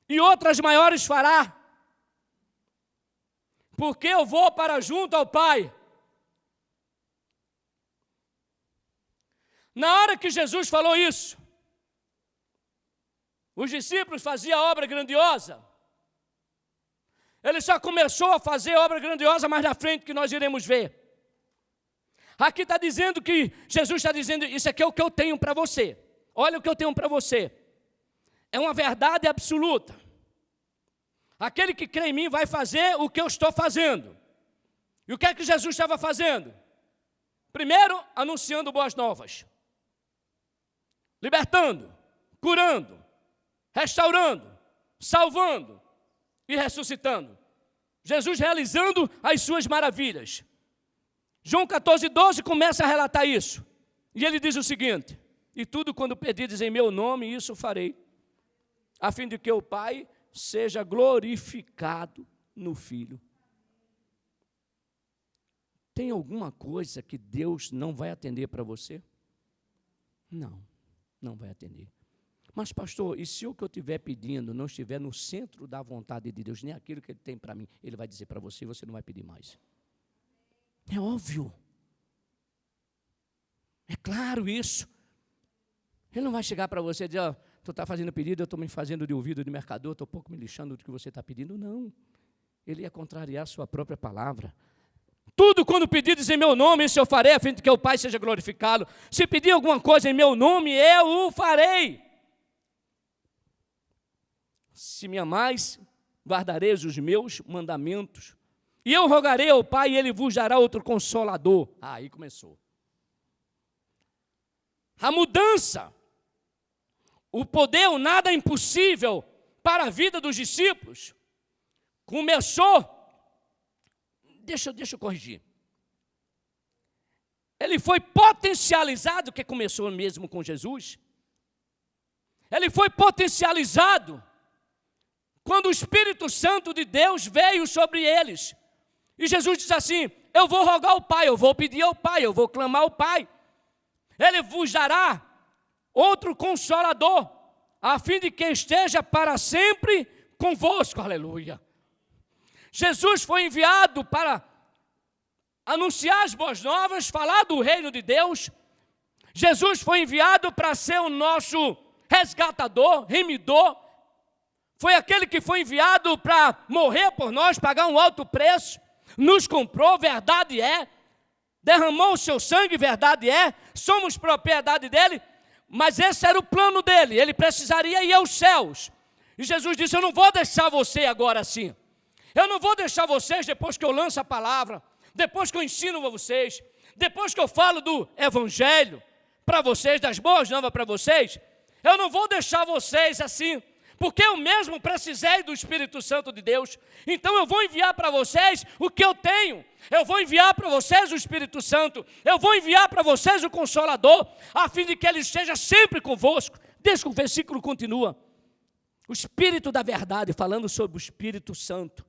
e outras maiores fará, porque eu vou para junto ao Pai. Na hora que Jesus falou isso, os discípulos faziam a obra grandiosa. Ele só começou a fazer a obra grandiosa mais na frente, que nós iremos ver. Aqui está dizendo que, Jesus está dizendo, isso aqui é o que eu tenho para você. Olha o que eu tenho para você. É uma verdade absoluta. Aquele que crê em mim vai fazer o que eu estou fazendo. E o que é que Jesus estava fazendo? Primeiro, anunciando boas novas. Libertando, curando, restaurando, salvando e ressuscitando. Jesus realizando as suas maravilhas. João 14, 12 começa a relatar isso. E ele diz o seguinte: e tudo quando pedides em meu nome, isso farei, a fim de que o Pai seja glorificado no Filho. Tem alguma coisa que Deus não vai atender para você? Não, não vai atender. Mas pastor, e se o que eu estiver pedindo não estiver no centro da vontade de Deus, nem aquilo que Ele tem para mim, Ele vai dizer para você e você não vai pedir mais. É óbvio. É claro isso. Ele não vai chegar para você e dizer: tu está fazendo pedido, eu estou me fazendo de ouvido de mercador, estou um pouco me lixando do que você está pedindo. Não. Ele ia contrariar a sua própria palavra. Tudo quando pedides em meu nome, isso eu farei, a fim de que o Pai seja glorificado. Se pedir alguma coisa em meu nome, eu o farei. Se me amais, guardareis os meus mandamentos. E eu rogarei ao Pai, e Ele vos dará outro consolador. Aí começou. A mudança, o poder, o nada impossível para a vida dos discípulos, começou. Deixa eu corrigir. Ele foi potencializado, que começou mesmo com Jesus. Ele foi potencializado quando o Espírito Santo de Deus veio sobre eles. E Jesus diz assim: eu vou rogar ao Pai, eu vou pedir ao Pai, eu vou clamar ao Pai. Ele vos dará outro consolador, a fim de que esteja para sempre convosco. Aleluia. Jesus foi enviado para anunciar as boas novas, falar do reino de Deus. Jesus foi enviado para ser o nosso resgatador, remidor. Foi aquele que foi enviado para morrer por nós, pagar um alto preço. Nos comprou, verdade é. Derramou o seu sangue, verdade é. Somos propriedade dele. Mas esse era o plano dele. Ele precisaria ir aos céus. E Jesus disse: eu não vou deixar você agora assim. Eu não vou deixar vocês depois que eu lanço a palavra, depois que eu ensino a vocês, depois que eu falo do evangelho para vocês, das boas novas para vocês. Eu não vou deixar vocês assim, porque eu mesmo precisei do Espírito Santo de Deus. Então eu vou enviar para vocês o que eu tenho. Eu vou enviar para vocês o Espírito Santo. Eu vou enviar para vocês o Consolador, a fim de que Ele esteja sempre convosco. Desde que o versículo continua. O Espírito da verdade, falando sobre o Espírito Santo,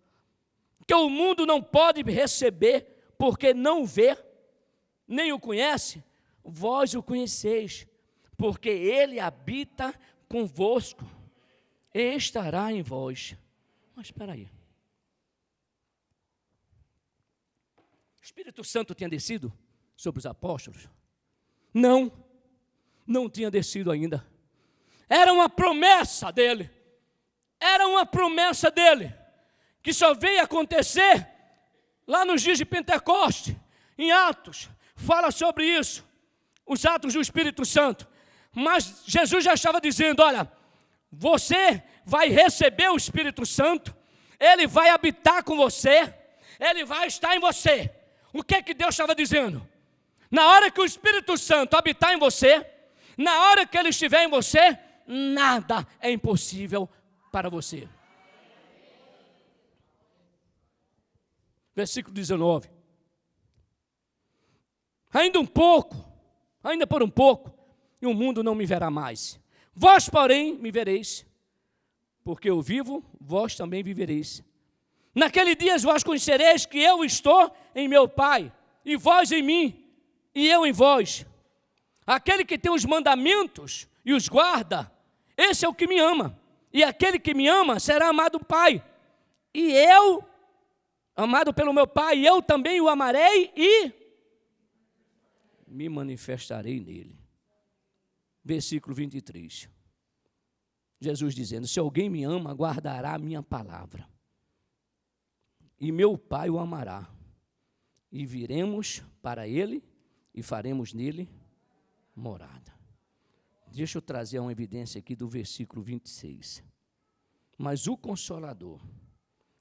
que o mundo não pode receber, porque não o vê, nem o conhece. Vós o conheceis, porque Ele habita convosco e estará em vós. Mas espera aí. O Espírito Santo tinha descido sobre os apóstolos? Não, não tinha descido ainda. Era uma promessa dele. Era uma promessa dele, que só veio acontecer lá nos dias de Pentecoste. Em Atos, fala sobre isso, os atos do Espírito Santo. Mas Jesus já estava dizendo, olha, você vai receber o Espírito Santo, ele vai habitar com você, ele vai estar em você. O que é que Deus estava dizendo? Na hora que o Espírito Santo habitar em você, na hora que ele estiver em você, nada é impossível para você. Versículo 19. Ainda por um pouco, e o mundo não me verá mais. Vós, porém, me vereis, porque eu vivo, vós também vivereis. Naquele dia vós conhecereis que eu estou em meu Pai, e vós em mim, e eu em vós. Aquele que tem os mandamentos e os guarda, esse é o que me ama. E aquele que me ama será amado do Pai. E eu, amado pelo meu Pai, eu também o amarei e me manifestarei nele. Versículo 23. Jesus dizendo, se alguém me ama, guardará a minha palavra. E meu Pai o amará. E viremos para ele e faremos nele morada. Deixa eu trazer uma evidência aqui do versículo 26. Mas o Consolador,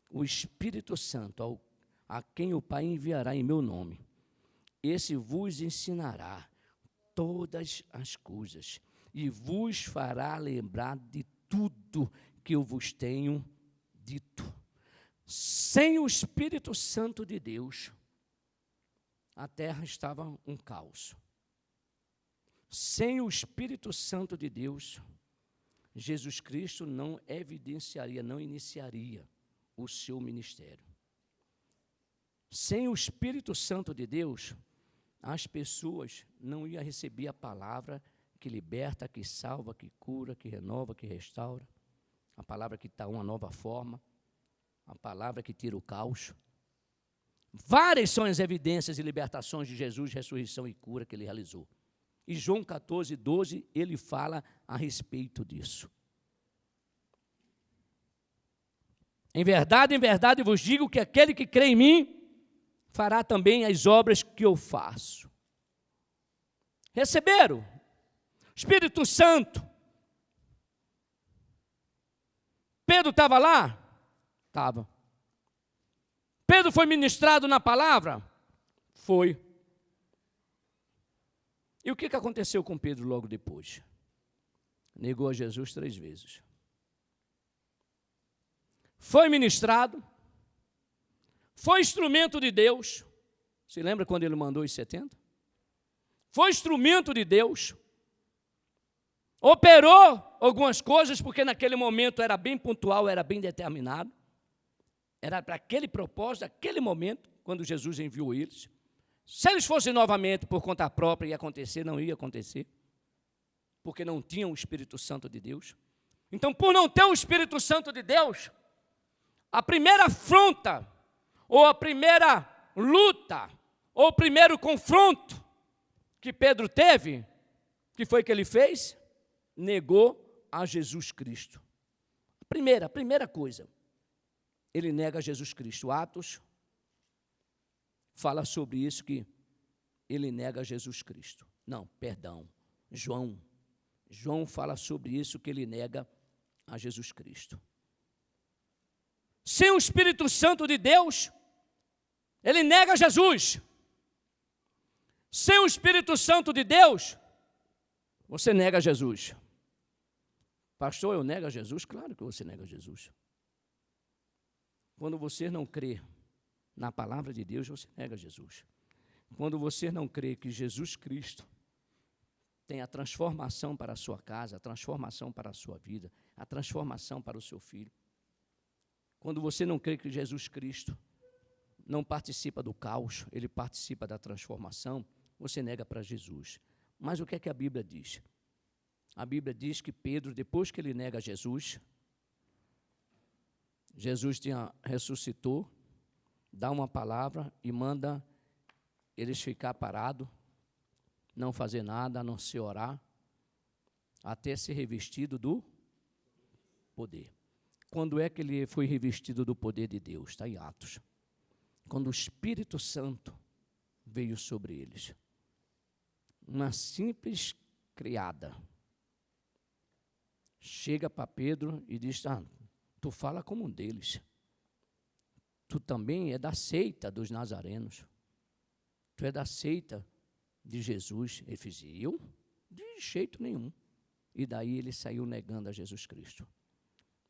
o Espírito Santo, a quem o Pai enviará em meu nome, esse vos ensinará todas as coisas e vos fará lembrar de tudo que eu vos tenho dito. Sem o Espírito Santo de Deus, a terra estava um caos. Sem o Espírito Santo de Deus, Jesus Cristo não evidenciaria, não iniciaria o seu ministério. Sem o Espírito Santo de Deus, as pessoas não iam receber a palavra que liberta, que salva, que cura, que renova, que restaura, a palavra que dá uma nova forma, a palavra que tira o caos. Várias são as evidências e libertações de Jesus, ressurreição e cura que ele realizou. E João 14, 12, ele fala a respeito disso. Em verdade vos digo que aquele que crê em mim, fará também as obras que eu faço. Receberam? Espírito Santo. Pedro estava lá? Estava. Pedro foi ministrado na palavra? Foi. E o que aconteceu com Pedro logo depois? Negou a Jesus 3 vezes. Foi ministrado, foi instrumento de Deus. Se lembra quando ele mandou os 70? Foi instrumento de Deus. Operou algumas coisas, porque naquele momento era bem pontual, era bem determinado. Era para aquele propósito, aquele momento, quando Jesus enviou eles. Se eles fossem novamente por conta própria, ia acontecer, não ia acontecer, porque não tinham o Espírito Santo de Deus. Então, por não ter o Espírito Santo de Deus, a primeira afronta, ou a primeira luta, ou o primeiro confronto que Pedro teve, que foi que ele fez? Negou a Jesus Cristo. A primeira coisa, ele nega a Jesus Cristo. Atos fala sobre isso, que ele nega a Jesus Cristo. Não, perdão, João fala sobre isso, que ele nega a Jesus Cristo. Sem o Espírito Santo de Deus, ele nega Jesus. Sem o Espírito Santo de Deus, você nega Jesus. Pastor, eu nego a Jesus? Claro que você nega a Jesus. Quando você não crê na palavra de Deus, você nega a Jesus. Quando você não crê que Jesus Cristo tem a transformação para a sua casa, a transformação para a sua vida, a transformação para o seu filho. Quando você não crê que Jesus Cristo não participa do caos, ele participa da transformação, você nega para Jesus. Mas o que é que a Bíblia diz? A Bíblia diz que Pedro, depois que ele nega Jesus, Jesus ressuscitou, dá uma palavra e manda eles ficar parados, não fazer nada, a não ser orar, até ser revestido do poder. Quando é que ele foi revestido do poder de Deus? Está em Atos. Quando o Espírito Santo veio sobre eles. Uma simples criada chega para Pedro e diz, tu fala como um deles. Tu também é da seita dos nazarenos. Tu é da seita de Jesus. Ele fez, eu? De jeito nenhum. E daí ele saiu negando a Jesus Cristo.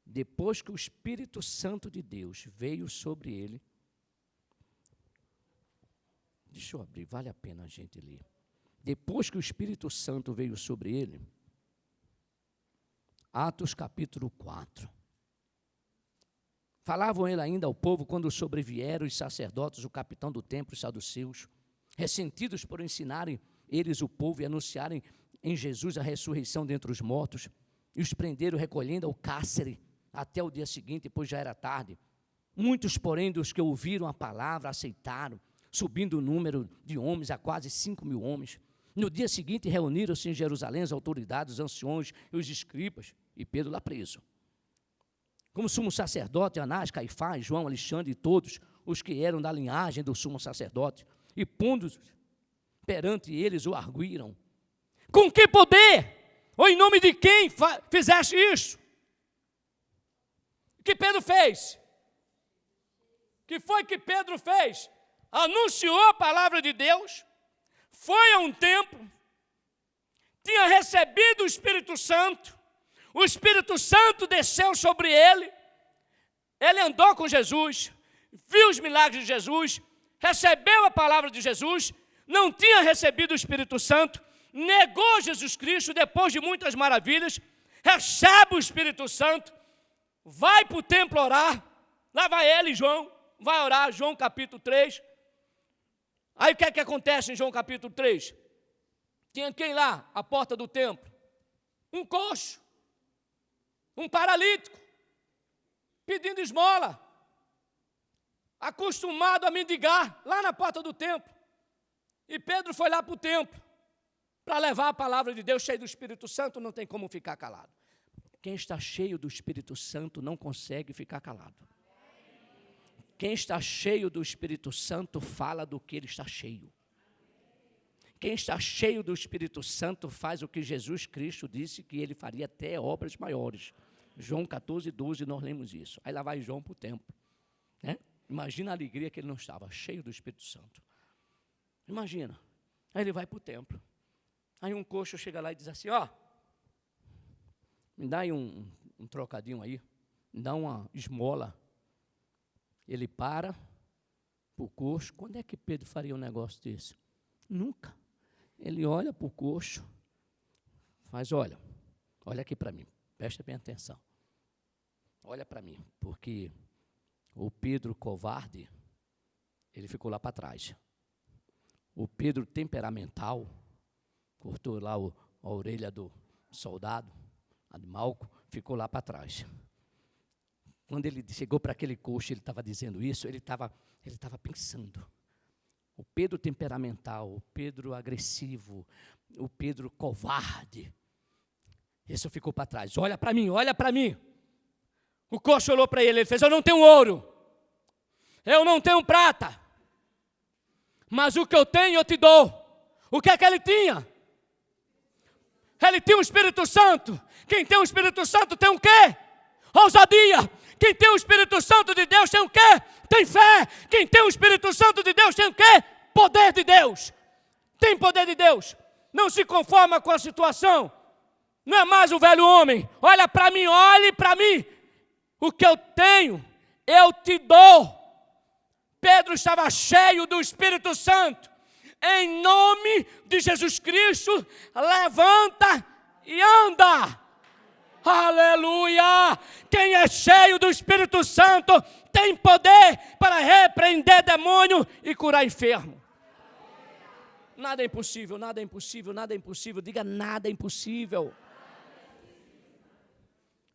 Depois que o Espírito Santo de Deus veio sobre ele, deixa eu abrir, vale a pena a gente ler. Depois que o Espírito Santo veio sobre ele, Atos capítulo 4. Falavam ele ainda ao povo quando sobrevieram os sacerdotes, o capitão do templo, os saduceus, ressentidos por ensinarem eles o povo e anunciarem em Jesus a ressurreição dentre os mortos, e os prenderam recolhendo ao cárcere até o dia seguinte, pois já era tarde. Muitos, porém, dos que ouviram a palavra, aceitaram, subindo o número de homens a quase 5.000 homens. No dia seguinte, reuniram-se em Jerusalém as autoridades, os anciões e os escribas, e Pedro lá preso. Como sumo sacerdote, Anás, Caifás, João, Alexandre e todos os que eram da linhagem do sumo sacerdote, e pondo-os perante eles, o arguíram. Com que poder? Ou em nome de quem fizeste isso? O que Pedro fez? O que foi que Pedro fez? Anunciou a palavra de Deus, foi a um templo, tinha recebido o Espírito Santo desceu sobre ele andou com Jesus, viu os milagres de Jesus, recebeu a palavra de Jesus, não tinha recebido o Espírito Santo, negou Jesus Cristo, depois de muitas maravilhas, recebe o Espírito Santo, vai para o templo orar, lá vai ele, João, vai orar, João capítulo 3, aí o que é que acontece em João capítulo 3? Tinha quem lá, à porta do templo? Um coxo, um paralítico, pedindo esmola, acostumado a mendigar, lá na porta do templo. E Pedro foi lá para o templo, para levar a palavra de Deus, cheio do Espírito Santo, não tem como ficar calado. Quem está cheio do Espírito Santo não consegue ficar calado. Quem está cheio do Espírito Santo fala do que ele está cheio. Quem está cheio do Espírito Santo faz o que Jesus Cristo disse que ele faria, até obras maiores. João 14, 12, nós lemos isso. Aí lá vai João para o templo. Né? Imagina a alegria que ele não estava, cheio do Espírito Santo. Imagina. Aí ele vai para o templo. Aí um coxo chega lá e diz assim, me dá aí um trocadinho aí, me dá uma esmola. Ele para o coxo. Quando é que Pedro faria um negócio desse? Nunca. Ele olha para o coxo, faz, olha aqui para mim, presta bem atenção. Olha para mim, porque o Pedro covarde, ele ficou lá para trás. O Pedro temperamental, cortou lá a orelha do soldado, a de Malco, ficou lá para trás. Quando ele chegou para aquele coxo, ele estava dizendo isso, ele estava pensando. O Pedro temperamental, o Pedro agressivo, o Pedro covarde, esse ficou para trás. Olha para mim, olha para mim. O coxo olhou para ele, ele fez, eu não tenho ouro, eu não tenho prata, mas o que eu tenho eu te dou. O que é que ele tinha? Ele tinha o Espírito Santo. Quem tem o Espírito Santo tem o quê? Ousadia. Quem tem o Espírito Santo de Deus tem o quê? Tem fé. Quem tem o Espírito Santo de Deus tem o quê? Poder de Deus. Tem poder de Deus. Não se conforma com a situação. Não é mais o velho homem. Olha para mim, olhe para mim. O que eu tenho, eu te dou. Pedro estava cheio do Espírito Santo. Em nome de Jesus Cristo, levanta e anda. Aleluia! Quem é cheio do Espírito Santo tem poder para repreender demônio e curar enfermo. Nada é impossível, nada é impossível, nada é impossível. Diga, nada é impossível.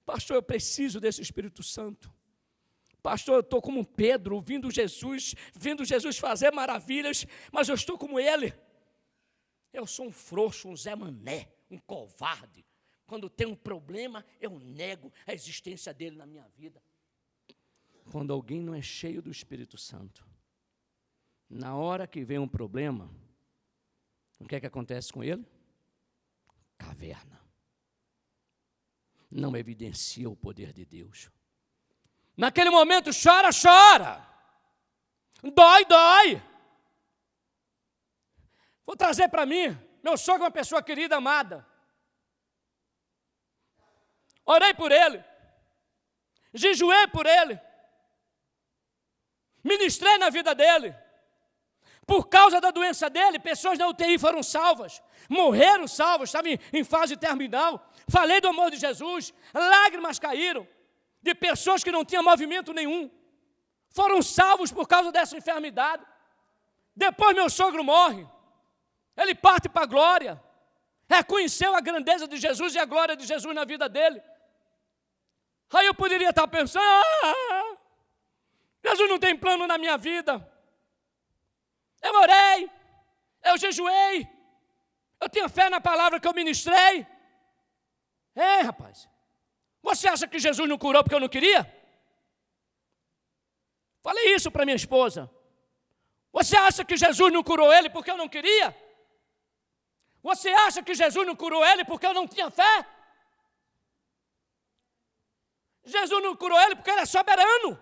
Pastor, eu preciso desse Espírito Santo. Pastor, eu estou como Pedro, vendo Jesus fazer maravilhas, mas eu estou como ele. Eu sou um frouxo, um Zé Mané, um covarde. Quando tem um problema, eu nego a existência dele na minha vida. Quando alguém não é cheio do Espírito Santo, na hora que vem um problema, o que é que acontece com ele? Caverna. Não evidencia o poder de Deus. Naquele momento, chora, chora. Dói, dói. Vou trazer para mim, meu sogro é uma pessoa querida, amada. Orei por ele. Jejuei por ele. Ministrei na vida dele. Por causa da doença dele, pessoas na UTI foram salvas. Morreram salvas, estavam em fase terminal. Falei do amor de Jesus. Lágrimas caíram de pessoas que não tinham movimento nenhum. Foram salvos por causa dessa enfermidade. Depois meu sogro morre. Ele parte para a glória. Reconheceu a grandeza de Jesus e a glória de Jesus na vida dele. Aí eu poderia estar pensando, Jesus não tem plano na minha vida. Eu orei, eu jejuei, eu tinha fé na palavra que eu ministrei. Rapaz, você acha que Jesus não curou porque eu não queria? Falei isso para minha esposa. Você acha que Jesus não curou ele porque eu não queria? Você acha que Jesus não curou ele porque eu não tinha fé? Jesus não curou ele porque ele é soberano.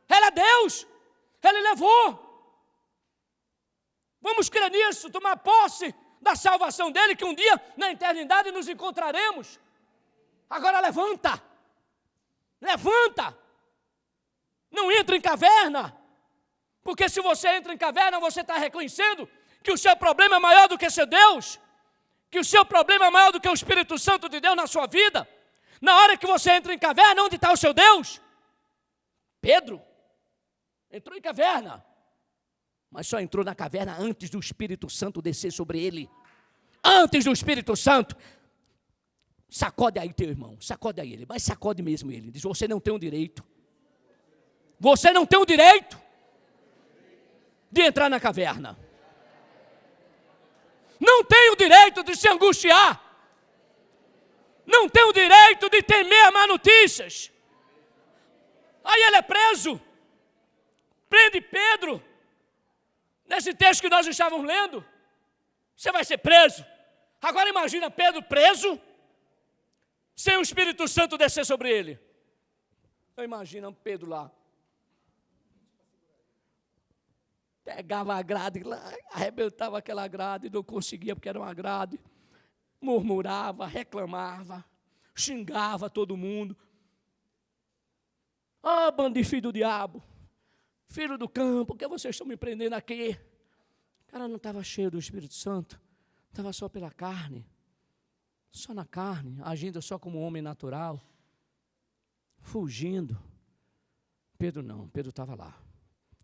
Ele é Deus. Ele levou. Vamos crer nisso, tomar posse da salvação dele, que um dia na eternidade nos encontraremos. Agora levanta. Levanta. Não entra em caverna. Porque se você entra em caverna, você está reconhecendo que o seu problema é maior do que seu Deus. Que o seu problema é maior do que o Espírito Santo de Deus na sua vida. Na hora que você entra em caverna, onde está o seu Deus? Pedro entrou em caverna, mas só entrou na caverna antes do Espírito Santo descer sobre ele. Antes do Espírito Santo. Sacode aí teu irmão, sacode aí ele, mas sacode mesmo ele. Diz, você não tem o direito. Você não tem o direito de entrar na caverna. Não tem o direito de se angustiar. Não tem o direito de temer má notícias. Aí ele é preso. Prende Pedro. Nesse texto que nós estávamos lendo. Você vai ser preso. Agora imagina Pedro preso, sem o Espírito Santo descer sobre ele. Eu imagino Pedro lá. Pegava a grade, arrebentava aquela grade, não conseguia porque era uma grade. Murmurava, reclamava, xingava todo mundo. Bando de filho do diabo, filho do campo, por que vocês estão me prendendo aqui? O cara não estava cheio do Espírito Santo, estava só pela carne, só na carne, agindo só como homem natural, fugindo. Pedro não, Pedro estava lá.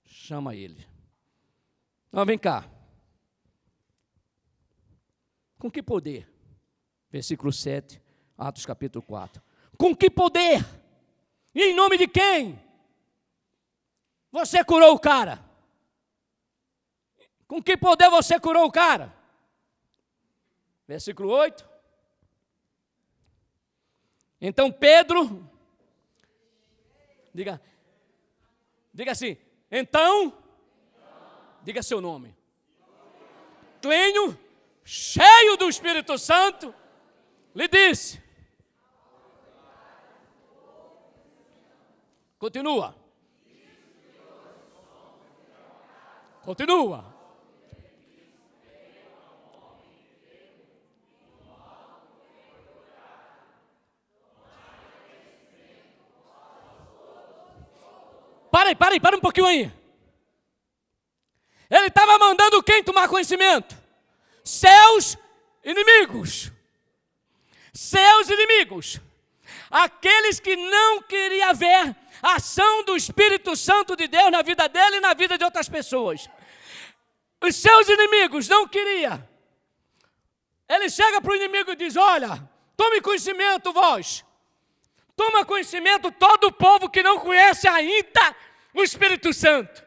Chama ele. Vem cá. Com que poder? Versículo 7, Atos capítulo 4. Com que poder? E em nome de quem? Você curou o cara? Com que poder você curou o cara? Versículo 8. Então Pedro, diga assim, então, diga seu nome. Clênio, cheio do Espírito Santo, lhe disse. Continua. Continua. para um pouquinho aí. Ele estava mandando quem tomar conhecimento? Seus inimigos. Seus inimigos. Aqueles que não queriam ver a ação do Espírito Santo de Deus na vida dele e na vida de outras pessoas. Os seus inimigos não queriam. Ele chega para o inimigo e diz: olha, tome conhecimento vós. Toma conhecimento todo o povo que não conhece ainda o Espírito Santo.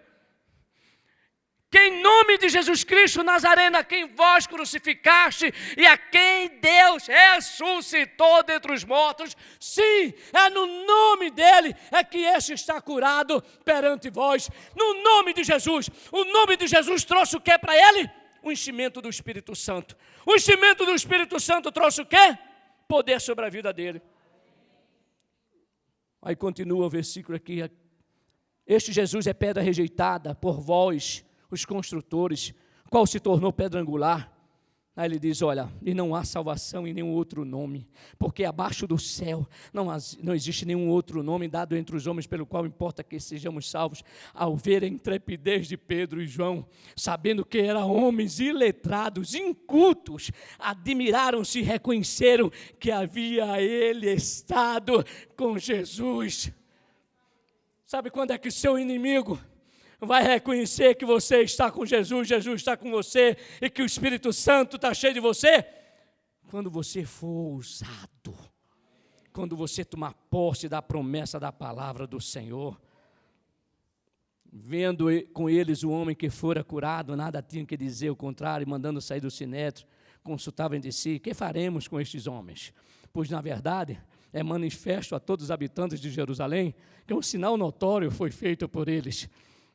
Que em nome de Jesus Cristo Nazareno, a quem vós crucificaste e a quem Deus ressuscitou dentre os mortos, sim, é no nome dele é que este está curado perante vós. No nome de Jesus. O nome de Jesus trouxe o que para ele? O enchimento do Espírito Santo. O enchimento do Espírito Santo trouxe o quê? Poder sobre a vida dele. Aí continua o versículo aqui. Este Jesus é pedra rejeitada por vós, os construtores, qual se tornou pedra angular. Aí ele diz: olha, e não há salvação em nenhum outro nome, porque abaixo do céu não existe nenhum outro nome dado entre os homens pelo qual importa que sejamos salvos. Ao ver a intrepidez de Pedro e João, sabendo que eram homens iletrados, incultos, admiraram-se e reconheceram que havia ele estado com Jesus. Sabe quando é que seu inimigo vai reconhecer que você está com Jesus, Jesus está com você e que o Espírito Santo está cheio de você? Quando você for ousado, quando você tomar posse da promessa da palavra do Senhor. Vendo com eles o homem que fora curado, nada tinham que dizer, o contrário, mandando sair do sinédrio, consultavam entre si: que faremos com estes homens? Pois na verdade é manifesto a todos os habitantes de Jerusalém que um sinal notório foi feito por eles.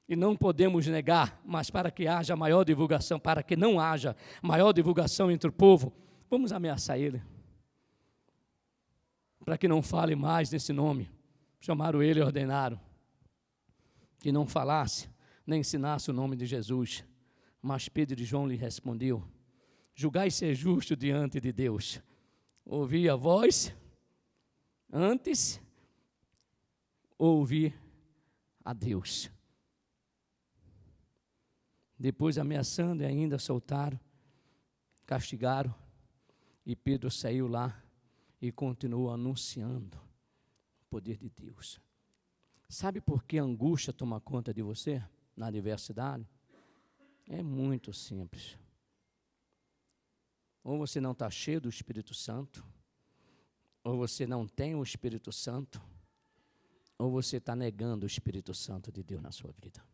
E não podemos negar, mas para que haja maior divulgação, para que não haja maior divulgação entre o povo, vamos ameaçar ele. Para que não fale mais nesse nome. Chamaram ele e ordenaram que não falasse, nem ensinasse o nome de Jesus. Mas Pedro e João lhe respondeu: julgai ser justo diante de Deus. Ouvi a voz antes, ouvi a Deus. Depois, ameaçando e ainda soltaram, castigaram, e Pedro saiu lá e continuou anunciando o poder de Deus. Sabe por que a angústia toma conta de você na adversidade? É muito simples. Ou você não está cheio do Espírito Santo, ou você não tem o Espírito Santo, ou você está negando o Espírito Santo de Deus na sua vida.